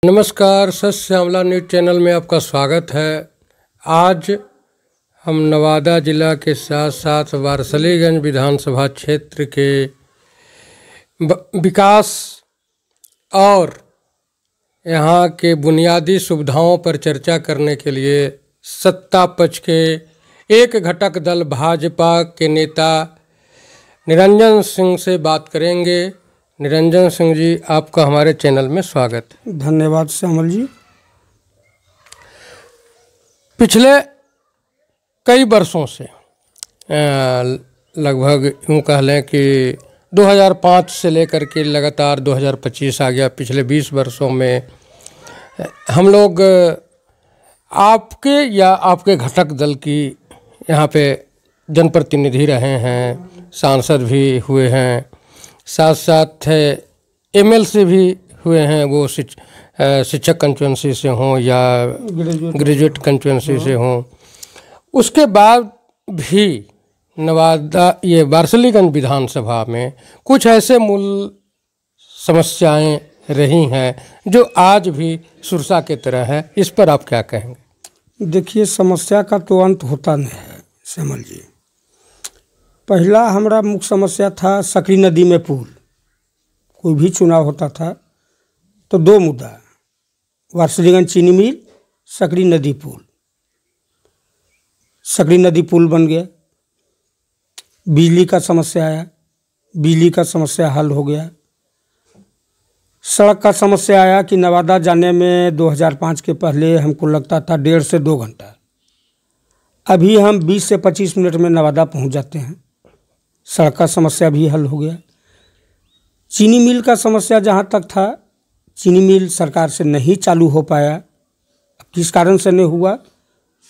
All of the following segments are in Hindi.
नमस्कार, सत श्यामला न्यूज़ चैनल में आपका स्वागत है। आज हम नवादा जिला के साथ साथ वारसलीगंज विधानसभा क्षेत्र के विकास और यहाँ के बुनियादी सुविधाओं पर चर्चा करने के लिए सत्ता पक्ष के एक घटक दल भाजपा के नेता निरंजन सिंह से बात करेंगे। निरंजन सिंह जी, आपका हमारे चैनल में स्वागत है। धन्यवाद श्यामल जी। पिछले कई वर्षों से लगभग यूँ कह लें कि 2005 से लेकर के लगातार 2025 आ गया। पिछले 20 वर्षों में हम लोग आपके या आपके घटक दल की यहाँ पे जनप्रतिनिधि रहे हैं, सांसद भी हुए हैं, साथ साथ एमएलसी भी हुए हैं, वो शिक्षक कंस्टिट्यूंसी से हों या ग्रेजुएट कंस्टिट्यूंसी से हों। उसके बाद भी नवादा ये वारसलीगंज विधानसभा में कुछ ऐसे मूल समस्याएं रही हैं जो आज भी सुरसा की तरह है। इस पर आप क्या कहेंगे? देखिए, समस्या का तो अंत होता नहीं है श्यामल जी। पहला हमारा मुख्य समस्या था सकरी नदी में पुल। कोई भी चुनाव होता था तो दो मुद्दा, वारसलीगंज चीनी मिल, सकरी नदी पुल। सकरी नदी पुल बन गया। बिजली का समस्या आया, बिजली का समस्या हल हो गया। सड़क का समस्या आया कि नवादा जाने में 2005 के पहले हमको लगता था 1.5 से 2 घंटा, अभी हम 20 से 25 मिनट में नवादा पहुंच जाते हैं। सड़क का समस्या भी हल हो गया। चीनी मिल का समस्या जहाँ तक था, चीनी मिल सरकार से नहीं चालू हो पाया। अब किस कारण से नहीं हुआ,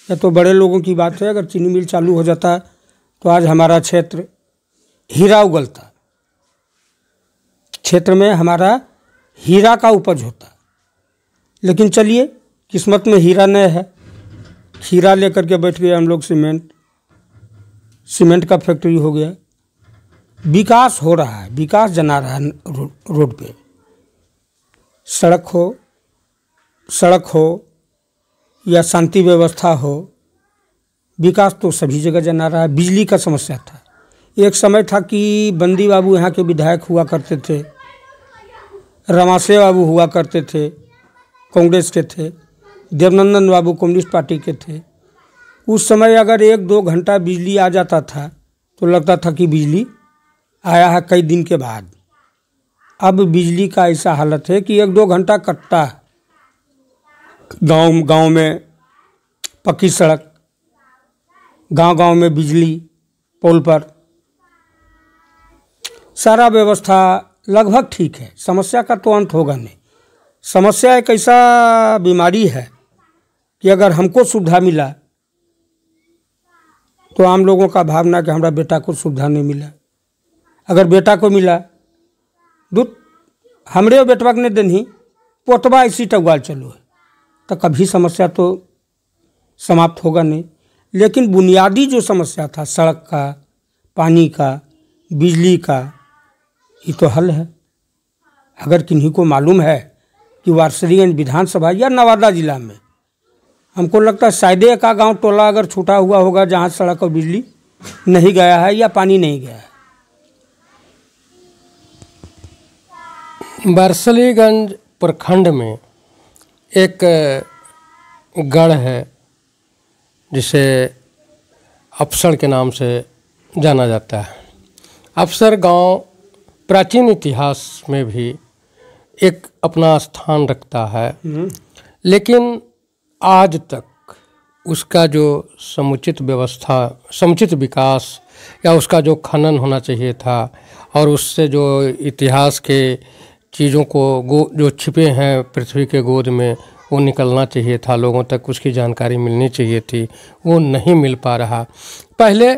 यह तो बड़े लोगों की बात है। अगर चीनी मिल चालू हो जाता तो आज हमारा क्षेत्र हीरा उगलता, क्षेत्र में हमारा हीरा का उपज होता। लेकिन चलिए, किस्मत में हीरा नहीं है, खीरा लेकर के बैठ गए हम लोग। सीमेंट का फैक्ट्री हो गया। विकास हो रहा है, विकास जना रहा है रोड पे। सड़क हो या शांति व्यवस्था हो, विकास तो सभी जगह जना रहा है। बिजली का समस्या था। एक समय था कि बंदी बाबू यहाँ के विधायक हुआ करते थे, रमासे बाबू हुआ करते थे, कांग्रेस के थे, देवनंदन बाबू कम्युनिस्ट पार्टी के थे। उस समय अगर 1-2 घंटा बिजली आ जाता था तो लगता था कि बिजली आया है कई दिन के बाद। अब बिजली का ऐसा हालत है कि 1-2 घंटा कटता है। गांव में पक्की सड़क, गांव में बिजली, पोल पर सारा व्यवस्था लगभग ठीक है। समस्या का तो अंत होगा नहीं। समस्या एक ऐसा बीमारी है कि अगर हमको सुविधा मिला तो आम लोगों का भावना कि हमारा बेटा को सुविधा नहीं मिला। अगर बेटा को मिला, दूध हमरे बेटवा के नहीं देनी, पोतवा इसी टगवाल चलो है, तो कभी समस्या तो समाप्त होगा नहीं। लेकिन बुनियादी जो समस्या था, सड़क का, पानी का, बिजली का, ये तो हल है। अगर किन्हीं को मालूम है कि वारसलीगंज विधानसभा या नवादा जिला में, हमको लगता है शायद एक गांव टोला अगर छूटा हुआ होगा जहां सड़क और बिजली नहीं गया है या पानी नहीं गया है। वारसलीगंज प्रखंड में एक गढ़ है जिसे अफसर के नाम से जाना जाता है। अफसर गांव प्राचीन इतिहास में भी एक अपना स्थान रखता है, लेकिन आज तक उसका जो समुचित व्यवस्था, समुचित विकास या उसका जो खनन होना चाहिए था और उससे जो इतिहास के चीज़ों को जो छिपे हैं पृथ्वी के गोद में, वो निकलना चाहिए था, लोगों तक उसकी जानकारी मिलनी चाहिए थी, वो नहीं मिल पा रहा। पहले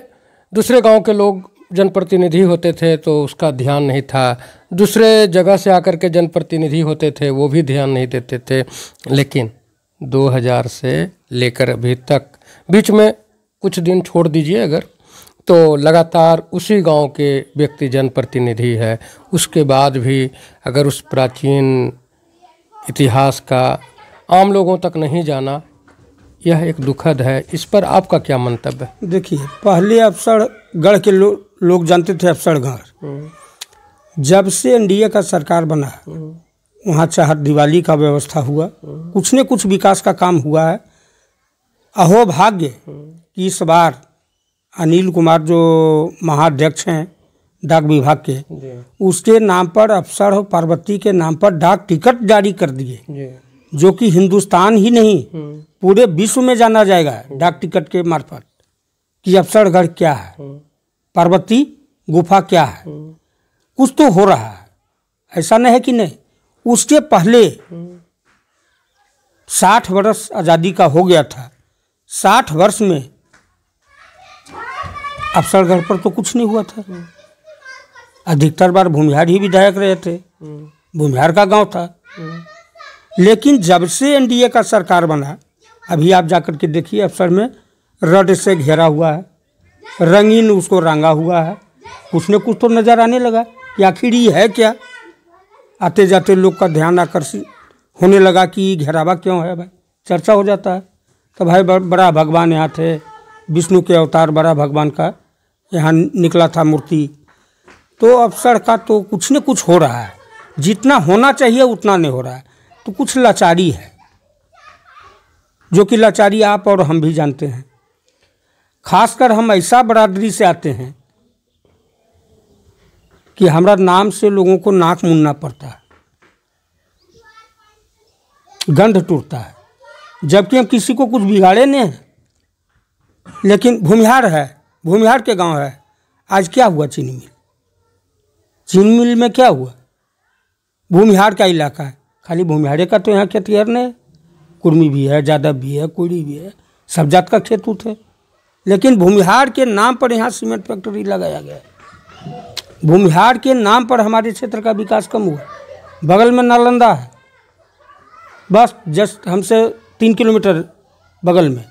दूसरे गांव के लोग जनप्रतिनिधि होते थे तो उसका ध्यान नहीं था, दूसरे जगह से आकर के जनप्रतिनिधि होते थे वो भी ध्यान नहीं देते थे। लेकिन 2000 से लेकर अभी तक, बीच में कुछ दिन छोड़ दीजिए अगर, तो लगातार उसी गांव के व्यक्ति जनप्रतिनिधि है। उसके बाद भी अगर उस प्राचीन इतिहास का आम लोगों तक नहीं जाना, यह एक दुखद है। इस पर आपका क्या मंतव्य है? देखिए, पहले अफसरगढ़ के लोग जानते थे अफसरगढ़। जब से एनडीए का सरकार बना वहाँ चाहे दिवाली का व्यवस्था हुआ, कुछ न कुछ विकास का काम हुआ है। अहोभाग्य कि इस बार अनिल कुमार जो महाध्यक्ष हैं डाक विभाग के, उसके नाम पर अफसर पार्वती के नाम पर डाक टिकट जारी कर दिए, जो कि हिंदुस्तान ही नहीं पूरे विश्व में जाना जाएगा डाक टिकट के मार्फत कि अफसरगढ़ क्या है, पार्वती गुफा क्या है। कुछ तो हो रहा है, ऐसा नहीं है कि नहीं। उसके पहले 60 वर्ष आज़ादी का हो गया था, 60 वर्ष में अफसरगढ़ पर तो कुछ नहीं हुआ था। अधिकतर बार भूमिहार ही विधायक रहे थे, भूमिहार का गांव था। लेकिन जब से एनडीए का सरकार बना, अभी आप जाकर के देखिए अफसर में रड से घेरा हुआ है, रंगीन उसको रंगा हुआ है। कुछ न कुछ तो नज़र आने लगा कि आखिर ये है क्या। आते जाते लोग का ध्यान आकर्षित होने लगा कि घेरावा क्यों है भाई, चर्चा हो जाता है। तो भाई बड़ा भगवान यहाँ थे, विष्णु के अवतार बड़ा भगवान का यहाँ निकला था मूर्ति। तो अफसर का तो कुछ न कुछ हो रहा है, जितना होना चाहिए उतना नहीं हो रहा है। तो कुछ लाचारी है, जो कि लाचारी आप और हम भी जानते हैं। खासकर हम ऐसा बरादरी से आते हैं कि हमारा नाम से लोगों को नाक मुनना पड़ता है, गंध टूटता है, जबकि हम किसी को कुछ बिगाड़े नहीं हैं। लेकिन भूमिहार है, भूमिहार के गांव है। आज क्या हुआ चीनी मिल, चीनी मिल में क्या हुआ? भूमिहार का इलाका है, खाली भूमिहारे का तो यहाँ खेतिहर नहीं, कुर्मी भी है, जादव भी है, कोयरी भी है, सब जात का खेत उत है। लेकिन भूमिहार के नाम पर यहाँ सीमेंट फैक्ट्री लगाया गया है। भूमिहार के नाम पर हमारे क्षेत्र का विकास कम हुआ। बगल में नालंदा है, बस जस्ट हमसे 3 किलोमीटर बगल में।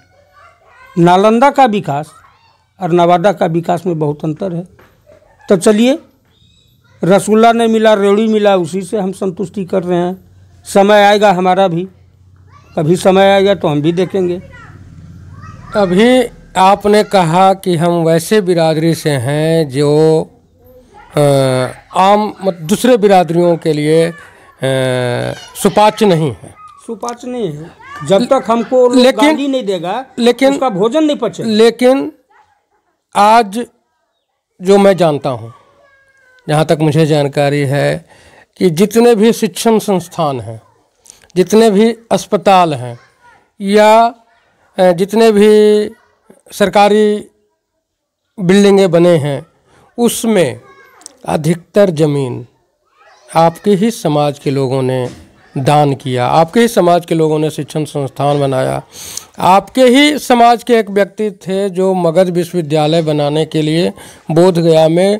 नालंदा का विकास और नवादा का विकास में बहुत अंतर है। तो चलिए, रसगुल्ला नहीं मिला, रेवड़ी मिला, उसी से हम संतुष्टि कर रहे हैं। समय आएगा हमारा भी, कभी समय आएगा तो हम भी देखेंगे। अभी आपने कहा कि हम वैसे बिरादरी से हैं जो आम दूसरे बिरादरियों के लिए सुपाच्य नहीं है। सुपाच्य नहीं है, जब तक हमको गाली नहीं देगा, लेकिन उसका भोजन नहीं पचे। लेकिन आज जो मैं जानता हूँ, जहाँ तक मुझे जानकारी है, कि जितने भी शिक्षण संस्थान हैं, जितने भी अस्पताल हैं, या जितने भी सरकारी बिल्डिंगें बने हैं, उसमें अधिकतर ज़मीन आपके ही समाज के लोगों ने दान किया, आपके ही समाज के लोगों ने शिक्षण संस्थान बनाया। आपके ही समाज के एक व्यक्ति थे जो मगध विश्वविद्यालय बनाने के लिए बोधगया में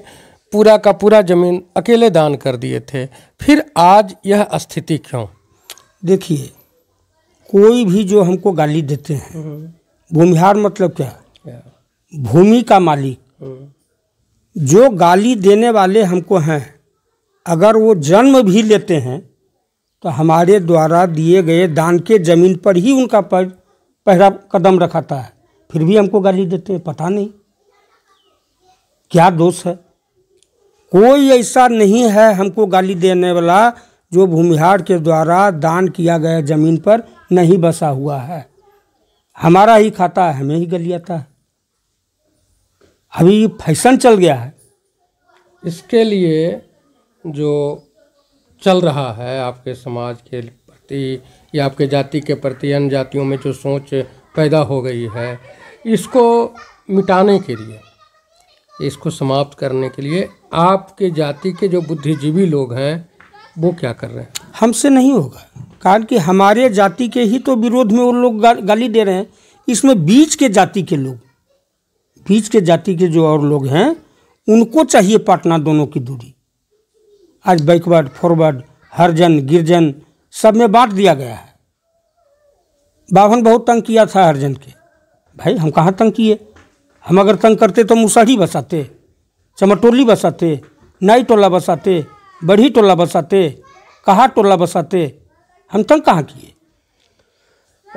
पूरा का पूरा ज़मीन अकेले दान कर दिए थे। फिर आज यह स्थिति क्यों? देखिए, कोई भी जो हमको गाली देते हैं, भूमिहार मतलब क्या? भूमि का मालिक। जो गाली देने वाले हमको हैं, अगर वो जन्म भी लेते हैं तो हमारे द्वारा दिए गए दान के ज़मीन पर ही उनका पहला कदम रखाता है, फिर भी हमको गाली देते हैं। पता नहीं क्या दोष है। कोई ऐसा नहीं है हमको गाली देने वाला जो भूमिहार के द्वारा दान किया गया ज़मीन पर नहीं बसा हुआ है। हमारा ही खाता है, हमें ही गलियाता है। अभी फैशन चल गया है। इसके लिए जो चल रहा है आपके समाज के प्रति या आपके जाति के प्रति, अन्य जातियों में जो सोच पैदा हो गई है, इसको मिटाने के लिए, इसको समाप्त करने के लिए आपके जाति के जो बुद्धिजीवी लोग हैं वो क्या कर रहे हैं? हमसे नहीं होगा, कारण कि हमारे जाति के ही तो विरोध में वो लोग गाली दे रहे हैं। इसमें बीच के जाति के लोग, बीच के जाति के जो और लोग हैं, उनको चाहिए पाटना दोनों की दूरी। आज बैकवर्ड, फॉरवर्ड, हरिजन, गिरजन सब में बांट दिया गया है। बाभन बहुत तंग किया था हरिजन के। भाई हम कहाँ तंग किए? हम अगर तंग करते तो मुसहरी बसाते, चमटोली बसाते, नाई टोला बसाते, बढ़ी टोला बसाते, कहा टोला बसाते। हम तंग कहाँ किए।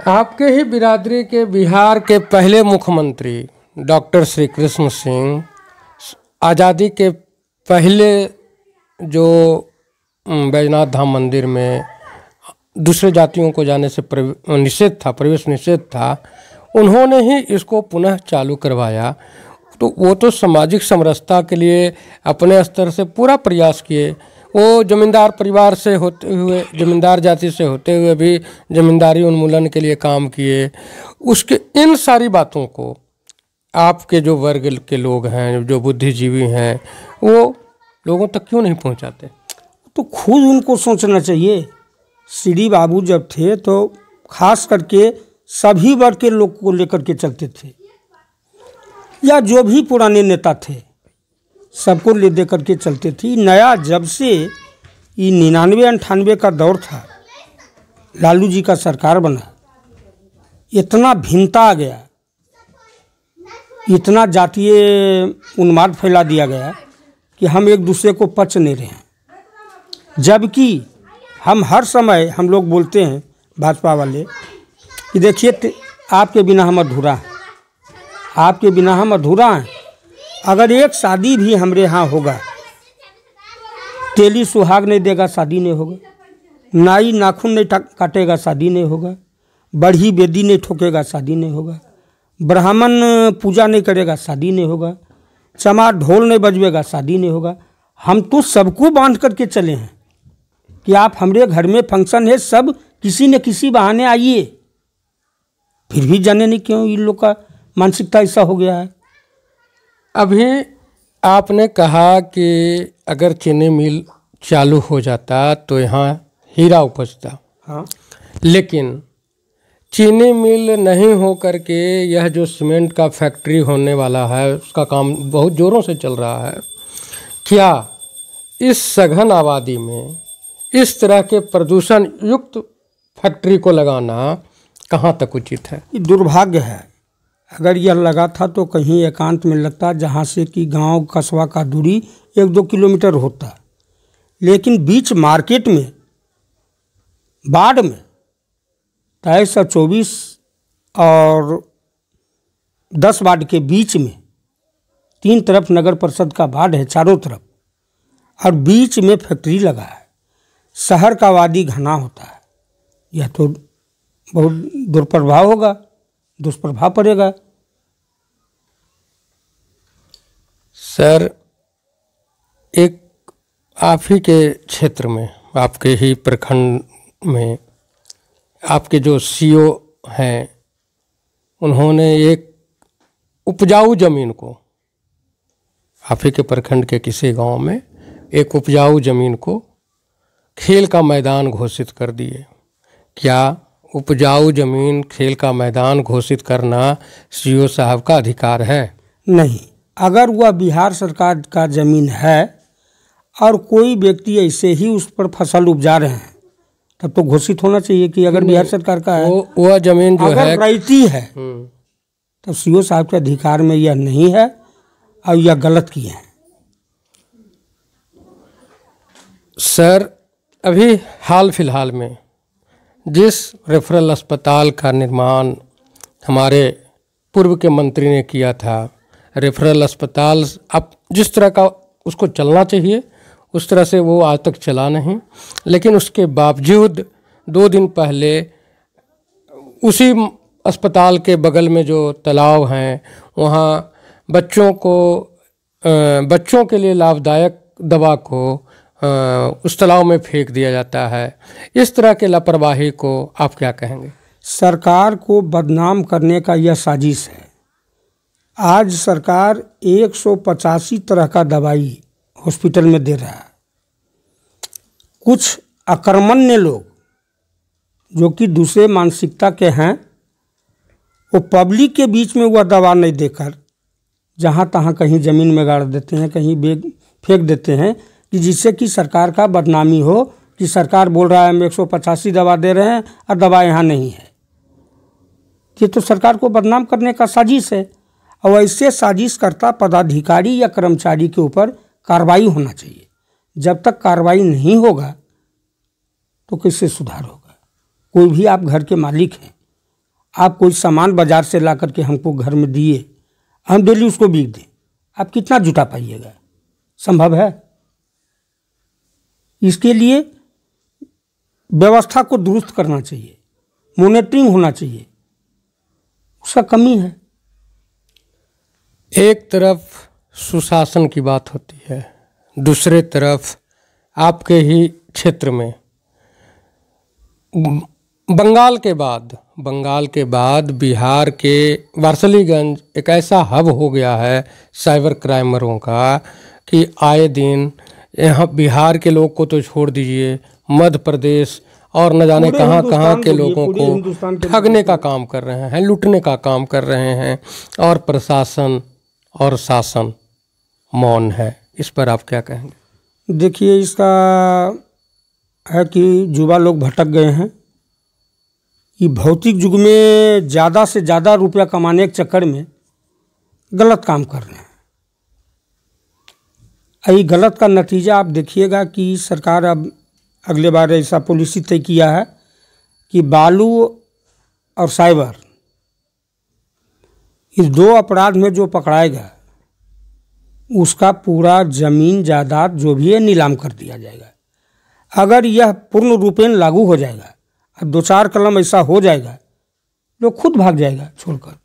आपके ही बिरादरी के बिहार के पहले मुख्यमंत्री डॉक्टर श्री कृष्ण सिंह आज़ादी के पहले जो बैजनाथ धाम मंदिर में दूसरे जातियों को जाने से निषेध था, प्रवेश निषेध था, उन्होंने ही इसको पुनः चालू करवाया। तो वो तो सामाजिक समरसता के लिए अपने स्तर से पूरा प्रयास किए। वो जमींदार परिवार से होते हुए, जमींदार जाति से होते हुए भी जमींदारी उन्मूलन के लिए काम किए। उसके इन सारी बातों को आपके जो वर्ग के लोग हैं, जो बुद्धिजीवी हैं, वो लोगों तक क्यों नहीं पहुंचाते? तो खुद उनको सोचना चाहिए। श्री बाबू जब थे तो खास करके सभी वर्ग के लोग को लेकर के चलते थे, या जो भी पुराने नेता थे सबको ले दे करके चलते थे। नया जब से ये 99-98 का दौर था, लालू जी का सरकार बना, इतना भिन्नता आ गया, इतना जातीय उन्माद फैला दिया गया कि हम एक दूसरे को पच नहीं रहे हैं। जबकि हम हर समय हम लोग बोलते हैं भाजपा वाले कि देखिए आपके बिना हम अधूरा हैं, आपके बिना हम अधूरा हैं। अगर एक शादी भी हमारे यहाँ होगा, तेली सुहाग नहीं देगा शादी नहीं होगा, नाई नाखून नहीं काटेगा शादी नहीं होगा, बढ़ी बेदी नहीं ठोकेगा शादी नहीं होगा, ब्राह्मण पूजा नहीं करेगा शादी नहीं होगा, चमार ढोल नहीं बजवेगा शादी नहीं होगा। हम तो सबको बांध करके चले हैं कि आप हमारे घर में फंक्शन है, सब किसी न किसी बहाने आइए। फिर भी जाने नहीं क्यों इन लोग का मानसिकता ऐसा हो गया है। अभी आपने कहा कि अगर चीनी मिल चालू हो जाता तो यहाँ हीरा उपजता। हाँ, लेकिन चीनी मिल नहीं हो करके यह जो सीमेंट का फैक्ट्री होने वाला है, उसका काम बहुत ज़ोरों से चल रहा है। क्या इस सघन आबादी में इस तरह के प्रदूषण युक्त फैक्ट्री को लगाना कहाँ तक उचित है? ये दुर्भाग्य है। अगर यह लगा था तो कहीं एकांत में लगता, जहाँ से कि गांव कस्बा का दूरी 1-2 किलोमीटर होता। लेकिन बीच मार्केट में, बाढ़ में 2324 और 10 वार्ड के बीच में 3 तरफ नगर परिषद का वार्ड है, चारों तरफ, और बीच में फैक्ट्री लगा है। शहर का आबादी घना होता है, यह तो बहुत दुष्प्रभाव होगा, दुष्प्रभाव पड़ेगा। सर, एक आप ही के क्षेत्र में, आपके ही प्रखंड में आपके जो सीओ हैं, उन्होंने एक उपजाऊ ज़मीन को, आप ही के प्रखंड के किसी गांव में एक उपजाऊ ज़मीन को खेल का मैदान घोषित कर दिए। क्या उपजाऊ ज़मीन खेल का मैदान घोषित करना सीओ साहब का अधिकार है? नहीं। अगर वह बिहार सरकार का ज़मीन है और कोई व्यक्ति ऐसे ही उस पर फसल उपजा रहे हैं, तब तो घोषित होना चाहिए कि अगर बिहार सरकार का है, वह ज़मीन जो अगर है रैयती है, तो सीओ साहब के अधिकार में यह नहीं है और यह गलत किए हैं। सर, अभी हाल फिलहाल में जिस रेफरल अस्पताल का निर्माण हमारे पूर्व के मंत्री ने किया था, रेफरल अस्पताल अब जिस तरह का उसको चलना चाहिए उस तरह से वो आज तक चला नहीं। लेकिन उसके बावजूद 2 दिन पहले उसी अस्पताल के बगल में जो तालाब हैं, वहाँ बच्चों के लिए लाभदायक दवा को उस तालाब में फेंक दिया जाता है। इस तरह के लापरवाही को आप क्या कहेंगे? सरकार को बदनाम करने का यह साजिश है। आज सरकार 185 तरह का दवाई हॉस्पिटल में दे रहा है। कुछ अकर्मण्य लोग जो कि दूसरे मानसिकता के हैं, वो पब्लिक के बीच में वह दवा नहीं देकर जहाँ तहाँ कहीं ज़मीन में गाड़ देते हैं, कहीं बेग फेंक देते हैं, कि जिससे कि सरकार का बदनामी हो कि सरकार बोल रहा है हम 185 दवा दे रहे हैं और दवा यहाँ नहीं है। ये तो सरकार को बदनाम करने का साजिश है। और ऐसे साजिश करता पदाधिकारी या कर्मचारी के ऊपर कार्रवाई होना चाहिए। जब तक कार्रवाई नहीं होगा तो कैसे सुधार होगा? कोई भी आप घर के मालिक हैं, आप कोई सामान बाजार से ला करके हमको घर में दिए, हम डेली उसको बिक दें, आप कितना जुटा पाइएगा? संभव है? इसके लिए व्यवस्था को दुरुस्त करना चाहिए, मॉनिटरिंग होना चाहिए, उसका कमी है। एक तरफ सुशासन की बात होती है, दूसरे तरफ आपके ही क्षेत्र में बंगाल के बाद बिहार के वारसलीगंज एक ऐसा हब हो गया है साइबर क्राइमरों का कि आए दिन यहाँ बिहार के लोग को तो छोड़ दीजिए, मध्य प्रदेश और न जाने कहाँ कहाँ के लोगों को ठगने का काम कर रहे हैं, लूटने का काम कर रहे हैं, और प्रशासन और शासन मौन है। इस पर आप क्या कहेंगे? देखिए, इसका है कि युवा लोग भटक गए हैं, कि भौतिक युग में ज़्यादा से ज़्यादा रुपया कमाने के चक्कर में गलत काम कर रहे हैं। यही गलत का नतीजा आप देखिएगा कि सरकार अब अगले बार ऐसा पॉलिसी तय किया है कि बालू और साइबर, इस दो अपराध में जो पकड़ाएगा उसका पूरा जमीन जायदाद जो भी है नीलाम कर दिया जाएगा। अगर यह पूर्ण रूपेण लागू हो जाएगा, अब 2-4 कलम ऐसा हो जाएगा, लोग खुद भाग जाएगा छोड़कर।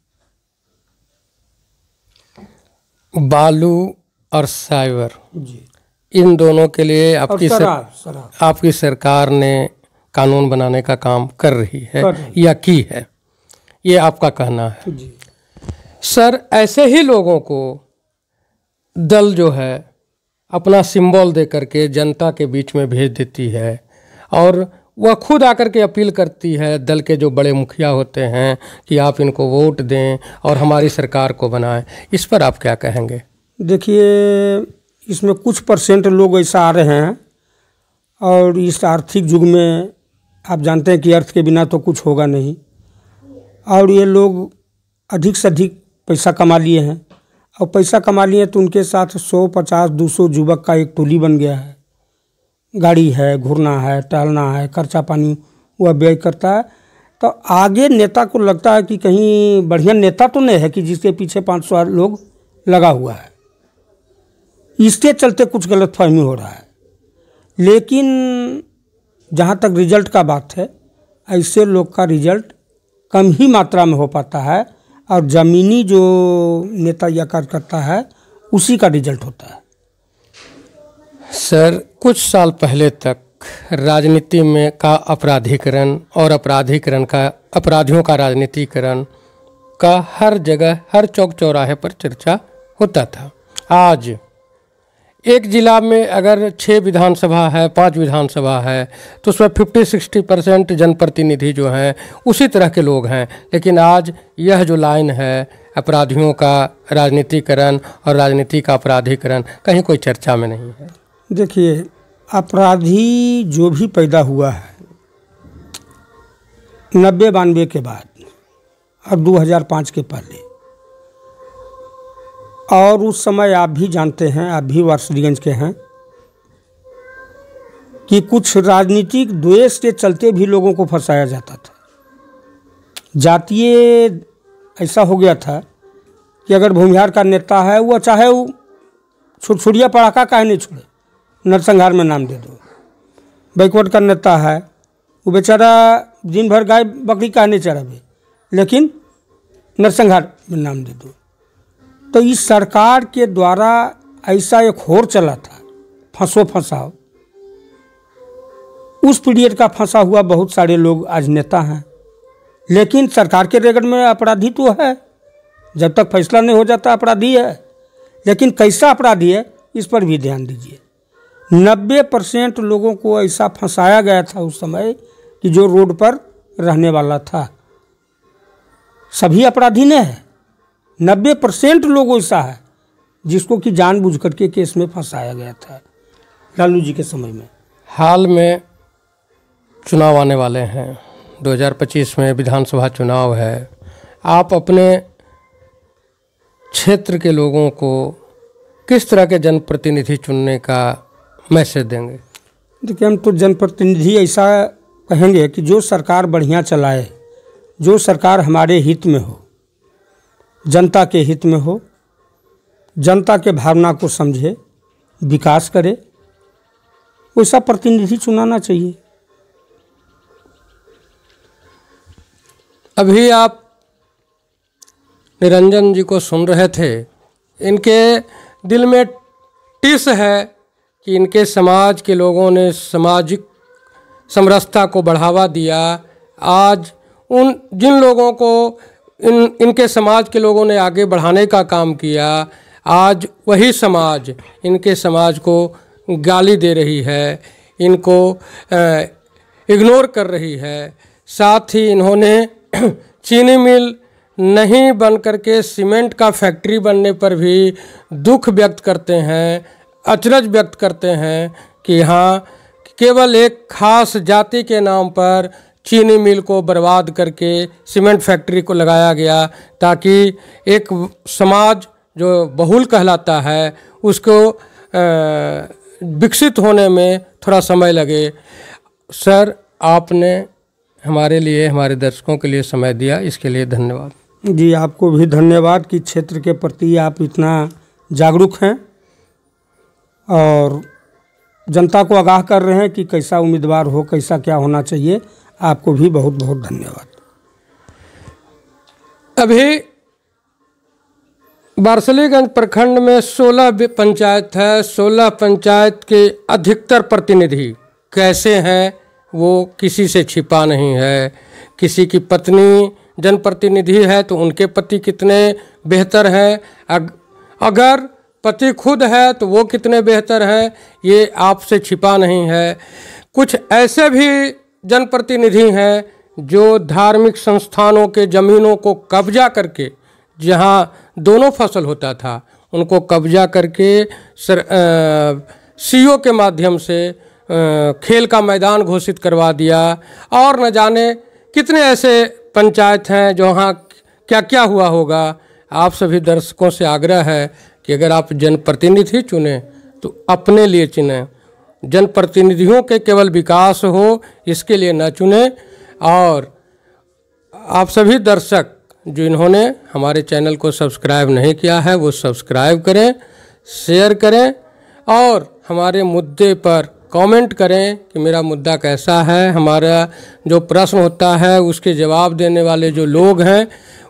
बालू और साइबर जी, इन दोनों के लिए आपकी शराब आपकी सरकार ने कानून बनाने का काम कर रही है या की है, ये आपका कहना है? जी सर, ऐसे ही लोगों को दल जो है अपना सिंबल दे करके जनता के बीच में भेज देती है, और वह खुद आकर के अपील करती है दल के जो बड़े मुखिया होते हैं कि आप इनको वोट दें और हमारी सरकार को बनाएं। इस पर आप क्या कहेंगे? देखिए, इसमें कुछ % लोग ऐसा आ रहे हैं, और इस आर्थिक युग में आप जानते हैं कि अर्थ के बिना तो कुछ होगा नहीं, और ये लोग अधिक से अधिक पैसा कमा लिए हैं, और पैसा कमा लिए तो उनके साथ 100, 50, 200 युवक का एक टोली बन गया है। गाड़ी है, घूरना है, टहलना है, खर्चा पानी वह व्यय करता है। तो आगे नेता को लगता है कि कहीं बढ़िया नेता तो नहीं है कि जिसके पीछे 500 लोग लगा हुआ है, इसके चलते कुछ गलतफहमी हो रहा है। लेकिन जहाँ तक रिजल्ट का बात है, ऐसे लोग का रिजल्ट कम ही मात्रा में हो पाता है, और ज़मीनी जो नेता या कार्यकर्ता है उसी का रिजल्ट होता है। सर, कुछ साल पहले तक राजनीति में का अपराधीकरण और अपराधियों का राजनीतिकरण का हर जगह, हर चौक चौराहे पर चर्चा होता था। आज एक जिला में अगर 6 विधानसभा है, 5 विधानसभा है, तो उसमें 50-60% जनप्रतिनिधि जो हैं उसी तरह के लोग हैं। लेकिन आज यह जो लाइन है अपराधियों का राजनीतिकरण और राजनीति का अपराधीकरण, कहीं कोई चर्चा में नहीं है। देखिए, अपराधी जो भी पैदा हुआ है 90-92 के बाद और 2005 के पहले, और उस समय आप भी जानते हैं, आप भी वारसलीगंज के हैं, कि कुछ राजनीतिक द्वेष के चलते भी लोगों को फंसाया जाता था। जातीय ऐसा हो गया था कि अगर भूमिहार का नेता है, वो चाहे वो छुरछुरिया पड़ाका काहे नहीं छोड़े, नरसंहार में नाम दे दो। बैकवर्ड का नेता है, वो बेचारा दिन भर गाय बकरी काहे नहीं चरावे, लेकिन नरसंहार में नाम दे दो। तो इस सरकार के द्वारा ऐसा एक होड़ चला था, फंसाओ। उस पीरियड का फंसा हुआ बहुत सारे लोग आज नेता हैं, लेकिन सरकार के रेगड़ में अपराधी तो है, जब तक फैसला नहीं हो जाता अपराधी है। लेकिन कैसा अपराधी है, इस पर भी ध्यान दीजिए। 90% लोगों को ऐसा फंसाया गया था उस समय कि जो रोड पर रहने वाला था। सभी अपराधी नहीं है, 90% लोग ऐसा है जिसको कि जानबूझ करके केस में फंसाया गया था लालू जी के समय में। हाल में चुनाव आने वाले हैं, 2025 में विधानसभा चुनाव है। आप अपने क्षेत्र के लोगों को किस तरह के जनप्रतिनिधि चुनने का मैसेज देंगे? देखिए, हम तो जनप्रतिनिधि ऐसा कहेंगे कि जो सरकार बढ़िया चलाए, जो सरकार हमारे हित में हो, जनता के हित में हो, जनता के भावना को समझे, विकास करे, वैसा प्रतिनिधि चुनाना चाहिए। अभी आप निरंजन जी को सुन रहे थे। इनके दिल में टिस है कि इनके समाज के लोगों ने सामाजिक समरसता को बढ़ावा दिया। आज उन जिन लोगों को इनके समाज के लोगों ने आगे बढ़ाने का काम किया, आज वही समाज इनके समाज को गाली दे रही है, इनको इग्नोर कर रही है। साथ ही इन्होंने चीनी मिल नहीं बन करके सीमेंट का फैक्ट्री बनने पर भी दुख व्यक्त करते हैं, अचरज व्यक्त करते हैं कि यहाँ केवल एक खास जाति के नाम पर चीनी मिल को बर्बाद करके सीमेंट फैक्ट्री को लगाया गया, ताकि एक समाज जो बहुल कहलाता है उसको विकसित होने में थोड़ा समय लगे। सर, आपने हमारे लिए, हमारे दर्शकों के लिए समय दिया, इसके लिए धन्यवाद। जी, आपको भी धन्यवाद कि क्षेत्र के प्रति आप इतना जागरूक हैं और जनता को आगाह कर रहे हैं कि कैसा उम्मीदवार हो, कैसा क्या होना चाहिए। आपको भी बहुत बहुत धन्यवाद। अभी बारसलीगंज प्रखंड में 16 पंचायत है। 16 पंचायत के अधिकतर प्रतिनिधि कैसे हैं वो किसी से छिपा नहीं है। किसी की पत्नी जनप्रतिनिधि है तो उनके पति कितने बेहतर हैं, अगर पति खुद है तो वो कितने बेहतर हैं, ये आपसे छिपा नहीं है। कुछ ऐसे भी जनप्रतिनिधि हैं जो धार्मिक संस्थानों के ज़मीनों को कब्जा करके, जहाँ दोनों फसल होता था, उनको कब्जा करके सीओ के माध्यम से खेल का मैदान घोषित करवा दिया। और न जाने कितने ऐसे पंचायत हैं जहाँ क्या क्या हुआ होगा। आप सभी दर्शकों से आग्रह है कि अगर आप जनप्रतिनिधि चुनें तो अपने लिए चुनें, जनप्रतिनिधियों के केवल विकास हो इसके लिए न चुनें। और आप सभी दर्शक जो इन्होंने हमारे चैनल को सब्सक्राइब नहीं किया है वो सब्सक्राइब करें, शेयर करें और हमारे मुद्दे पर कमेंट करें कि मेरा मुद्दा कैसा है। हमारा जो प्रश्न होता है उसके जवाब देने वाले जो लोग हैं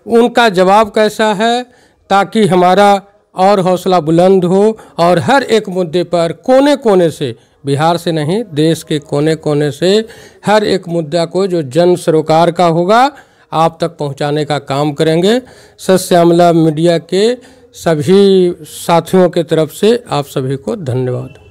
उनका जवाब कैसा है, ताकि हमारा और हौसला बुलंद हो और हर एक मुद्दे पर कोने कोने से, बिहार से नहीं देश के कोने कोने से हर एक मुद्दा को जो जन सरोकार का होगा आप तक पहुंचाने का काम करेंगे। सत्य मीडिया के सभी साथियों के तरफ से आप सभी को धन्यवाद।